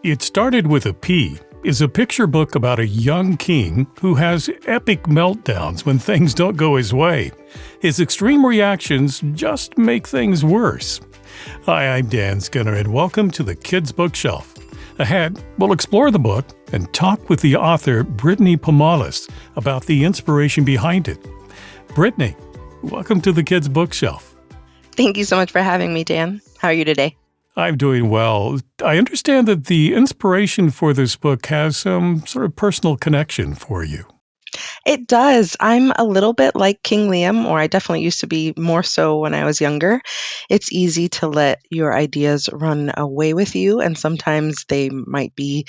It Started with a P is a picture book about a young king who has epic meltdowns when things don't go his way. His extreme reactions just make things worse. Hi, I'm Dan Skinner, and welcome to the Kids Bookshelf. Ahead, we'll explore the book and talk with the author Brittany Pomales about the inspiration behind it. Brittany, welcome to the Kids Bookshelf. Thank you so much for having me, Dan. How are you today? I'm doing well. I understand that the inspiration for this book has some sort of personal connection for you. It does. I'm a little bit like King Liam, or I definitely used to be more so when I was younger. It's easy to let your ideas run away with you, and sometimes they might be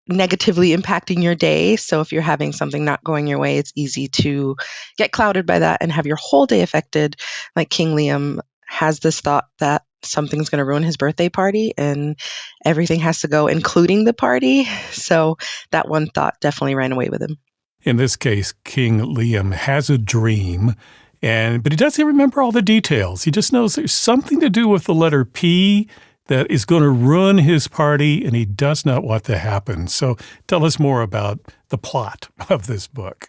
negatively impacting your day. So if you're having something not going your way, it's easy to get clouded by that and have your whole day affected. Like King Liam has this thought that something's going to ruin his birthday party and everything has to go, including the party. So that one thought definitely ran away with him. In this case, King Liam has a dream, but he doesn't remember all the details. He just knows there's something to do with the letter P that is going to ruin his party, and he does not want to happen. So tell us more about the plot of this book.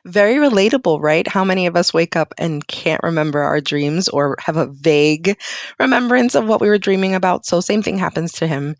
Very relatable, right? How many of us wake up and can't remember our dreams or have a vague remembrance of what we were dreaming about? So same thing happens to him.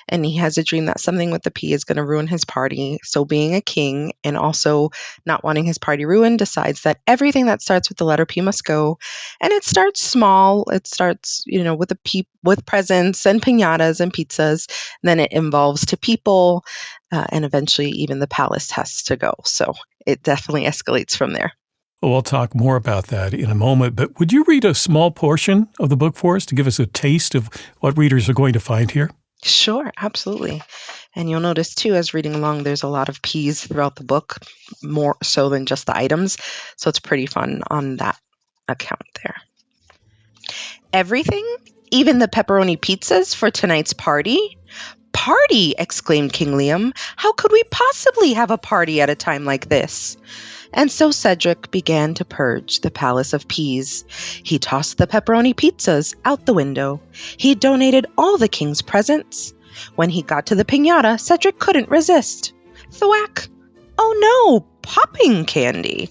And he has a dream that something with the P is going to ruin his party. So being a king and also not wanting his party ruined, decides that everything that starts with the letter P must go. And it starts small. It starts, with a P, with presents and piñatas and pizzas. Then it evolves to people. And eventually even the palace has to go. So it definitely escalates from there. Well, we'll talk more about that in a moment, but would you read a small portion of the book for us to give us a taste of what readers are going to find here? Sure, absolutely. And you'll notice too, as reading along, there's a lot of P's throughout the book, more so than just the items. So it's pretty fun on that account there. Everything? Even the pepperoni pizzas for tonight's party? Party! Exclaimed King Liam. How could we possibly have a party at a time like this? And so Cedric began to purge the palace of peas. He tossed the pepperoni pizzas out the window. He donated all the king's presents. When he got to the piñata, Cedric couldn't resist. Thwack! Oh no! Popping candy!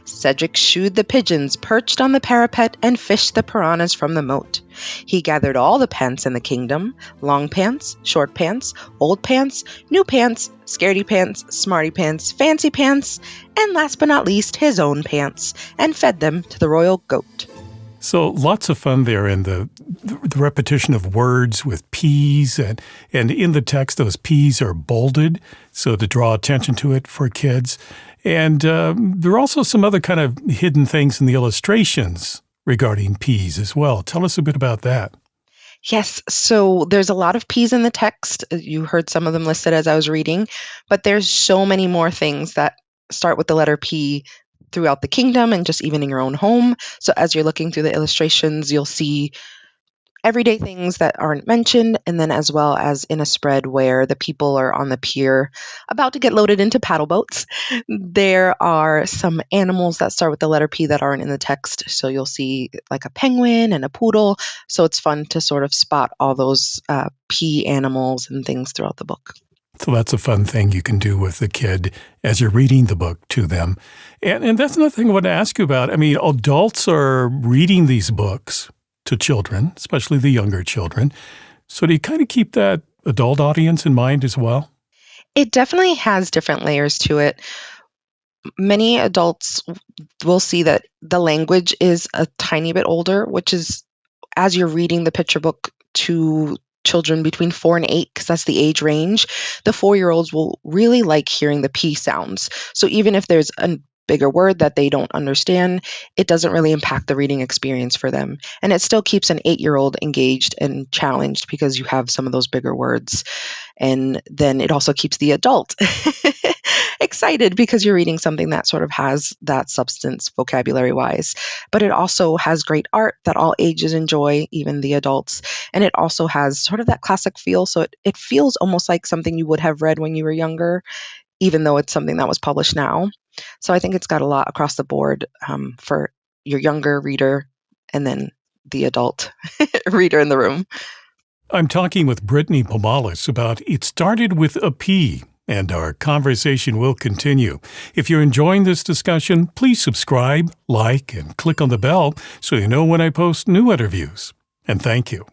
Cedric shooed the pigeons perched on the parapet and fished the piranhas from the moat. He gathered all the pants in the kingdom, long pants, short pants, old pants, new pants, scaredy pants, smarty pants, fancy pants, and last but not least, his own pants, and fed them to the royal goat. So lots of fun there in the repetition of words with P's, and in the text those P's are bolded so to draw attention to it for kids. And there are also some other kind of hidden things in the illustrations regarding P's as well. Tell us a bit about that. Yes, so there's a lot of P's in the text. You heard some of them listed as I was reading, but there's so many more things that start with the letter P throughout the kingdom and just even in your own home. So as you're looking through the illustrations, you'll see everyday things that aren't mentioned, and then as well as in a spread where the people are on the pier about to get loaded into paddle boats. There are some animals that start with the letter P that aren't in the text. So you'll see like a penguin and a poodle. So it's fun to sort of spot all those P animals and things throughout the book. So that's a fun thing you can do with the kid as you're reading the book to them. And that's another thing I want to ask you about. I mean, adults are reading these books to children, especially the younger children. So do you kind of keep that adult audience in mind as well? It definitely has different layers to it. Many adults will see that the language is a tiny bit older, which is as you're reading the picture book to children between 4 and 8, because that's the age range, the 4-year-olds will really like hearing the P sounds. So even if there's a bigger word that they don't understand, it doesn't really impact the reading experience for them. And it still keeps an 8-year-old engaged and challenged because you have some of those bigger words. And then it also keeps the adult excited because you're reading something that sort of has that substance vocabulary-wise. But it also has great art that all ages enjoy, even the adults. And it also has sort of that classic feel. So it feels almost like something you would have read when you were younger, even though it's something that was published now. So I think it's got a lot across the board for your younger reader and then the adult reader in the room. I'm talking with Brittany Pomales about It Started with a P, and our conversation will continue. If you're enjoying this discussion, please subscribe, like, and click on the bell so you know when I post new interviews. And thank you.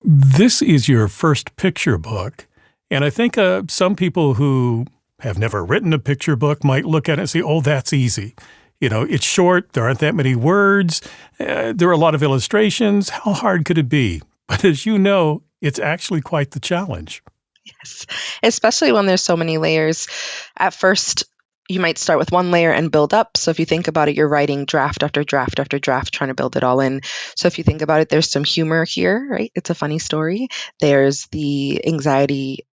This is your first picture book, and I think some people who have never written a picture book might look at it and say, oh, that's easy. You know, it's short, there aren't that many words, there are a lot of illustrations. How hard could it be? But as you know, it's actually quite the challenge. Yes, especially when there's so many layers. At first, you might start with one layer and build up. So if you think about it, you're writing draft after draft after draft, trying to build it all in. So if you think about it, there's some humor here, right? It's a funny story. There's the anxiety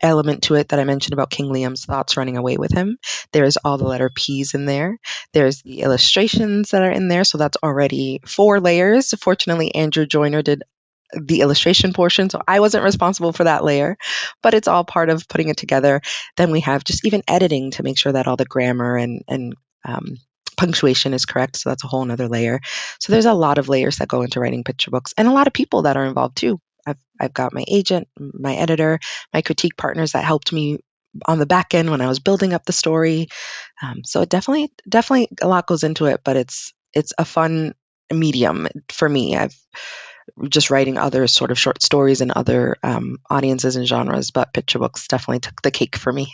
element to it that I mentioned about King Liam's thoughts running away with him. There's all the letter P's in there. There's the illustrations that are in there. So that's already 4 layers. Fortunately, Andrew Joyner did the illustration portion, so I wasn't responsible for that layer, but it's all part of putting it together. Then we have just even editing to make sure that all the grammar and punctuation is correct. So that's a whole nother layer. So there's a lot of layers that go into writing picture books, and a lot of people that are involved too. I've got my agent, my editor, my critique partners that helped me on the back end when I was building up the story. So it definitely a lot goes into it, but it's a fun medium for me. I've just writing other sort of short stories and other audiences and genres, but picture books definitely took the cake for me.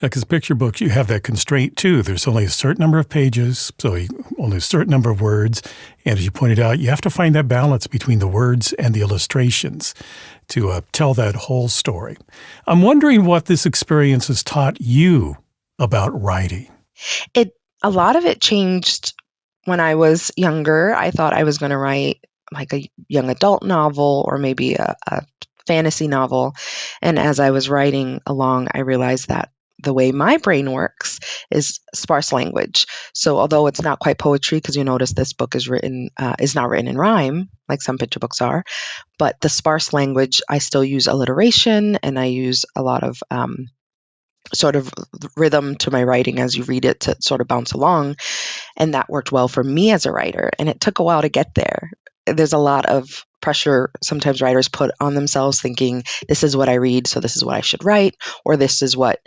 Because picture books, you have that constraint too. There's only a certain number of pages, so only a certain number of words. And as you pointed out, you have to find that balance between the words and the illustrations to tell that whole story. I'm wondering what this experience has taught you about writing. A lot of it changed when I was younger. I thought I was going to write like a young adult novel or maybe a fantasy novel. And as I was writing along, I realized that the way my brain works is sparse language. So although it's not quite poetry, because you notice this book is not written in rhyme like some picture books are, but the sparse language, I still use alliteration and I use a lot of sort of rhythm to my writing as you read it to sort of bounce along. And that worked well for me as a writer. And it took a while to get there. There's a lot of pressure sometimes writers put on themselves thinking, this is what I read, so this is what I should write, or this is what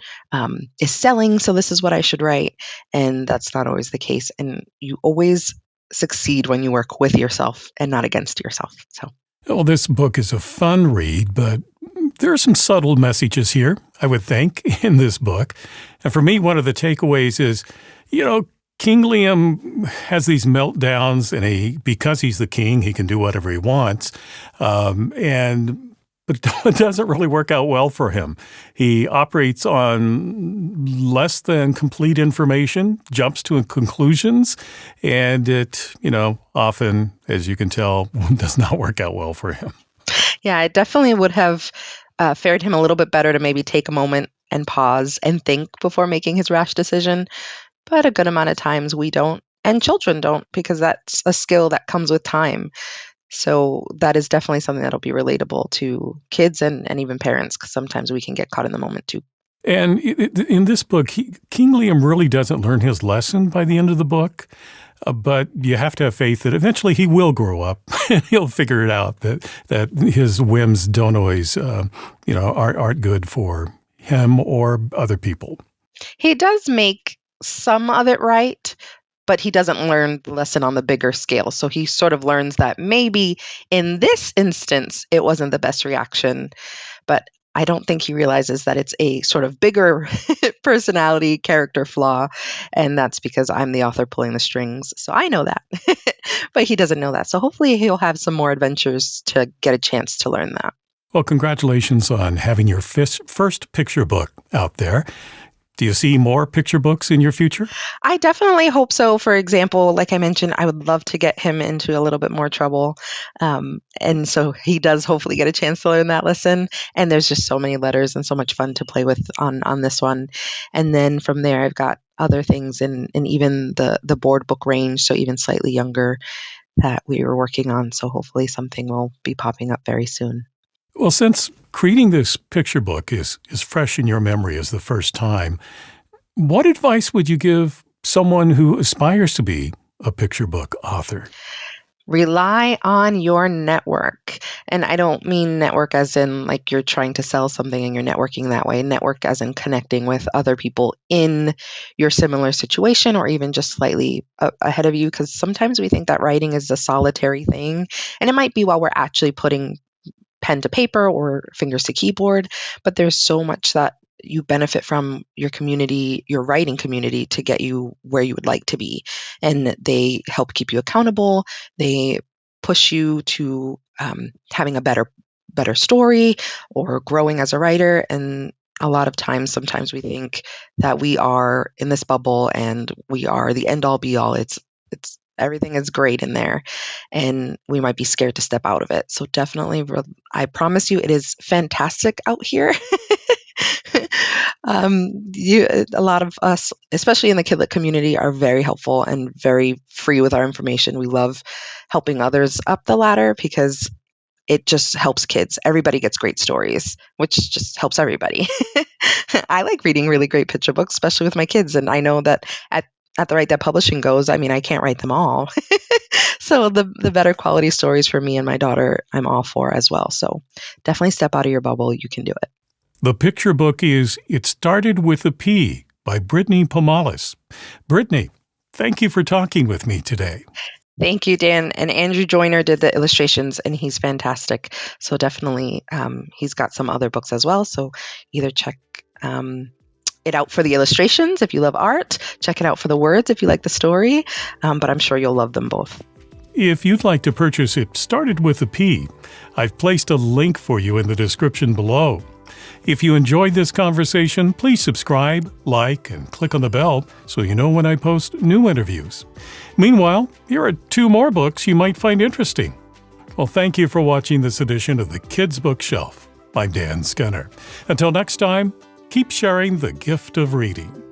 is selling, so this is what I should write. And that's not always the case. And you always succeed when you work with yourself and not against yourself. So, well, this book is a fun read, but there are some subtle messages here, I would think, in this book. And for me, one of the takeaways is, King Liam has these meltdowns, and because he's the king, he can do whatever he wants. But it doesn't really work out well for him. He operates on less than complete information, jumps to conclusions, and it, often, as you can tell, does not work out well for him. Yeah, it definitely would have fared him a little bit better to maybe take a moment and pause and think before making his rash decision. But a good amount of times we don't, and children don't, because that's a skill that comes with time. So that is definitely something that'll be relatable to kids and even parents, because sometimes we can get caught in the moment too. And in this book, King Liam really doesn't learn his lesson by the end of the book, but you have to have faith that eventually he will grow up and he'll figure it out, that his whims don't always, aren't good for him or other people. He does make some of it right, but he doesn't learn the lesson on the bigger scale. So he sort of learns that maybe in this instance, it wasn't the best reaction, but I don't think he realizes that it's a sort of bigger personality character flaw. And that's because I'm the author pulling the strings. So I know that, but he doesn't know that. So hopefully he'll have some more adventures to get a chance to learn that. Well, congratulations on having your first picture book out there. Do you see more picture books in your future? I definitely hope so. For example, like I mentioned, I would love to get him into a little bit more trouble. And so he does hopefully get a chance to learn that lesson. And there's just so many letters and so much fun to play with on this one. And then from there, I've got other things in even the board book range, so even slightly younger, that we were working on. So hopefully something will be popping up very soon. Well, since creating this picture book is fresh in your memory as the first time, what advice would you give someone who aspires to be a picture book author? Rely on your network. And I don't mean network as in like you're trying to sell something and you're networking that way. Network as in connecting with other people in your similar situation or even just slightly ahead of you. Because sometimes we think that writing is a solitary thing. And it might be while we're actually putting pen to paper or fingers to keyboard, but there's so much that you benefit from your community, your writing community, to get you where you would like to be. And they help keep you accountable. They push you to having a better story or growing as a writer. And a lot of times, sometimes we think that we are in this bubble and we are the end all be all. It's everything is great in there, and we might be scared to step out of it. So definitely, I promise you, it is fantastic out here. A lot of us, especially in the Kidlit community, are very helpful and very free with our information. We love helping others up the ladder because it just helps kids. Everybody gets great stories, which just helps everybody. I like reading really great picture books, especially with my kids. And I know that at the rate that publishing goes, I mean, I can't write them all. So the better quality stories for me and my daughter, I'm all for as well. So definitely step out of your bubble. You can do it. The picture book is It Started with a P by Brittany Pomales. Brittany, thank you for talking with me today. Thank you, Dan. And Andrew Joyner did the illustrations, and he's fantastic. So definitely, he's got some other books as well. So either check it out for the illustrations if you love art, check it out for the words if you like the story, but I'm sure you'll love them both. If you'd like to purchase It Started with a P, I've placed a link for you in the description below. If you enjoyed this conversation, please subscribe, like, and click on the bell so you know when I post new interviews. Meanwhile, here are 2 more books you might find interesting. Well, thank you for watching this edition of the Kids Bookshelf. I'm Dan Skinner. Until next time, keep sharing the gift of reading.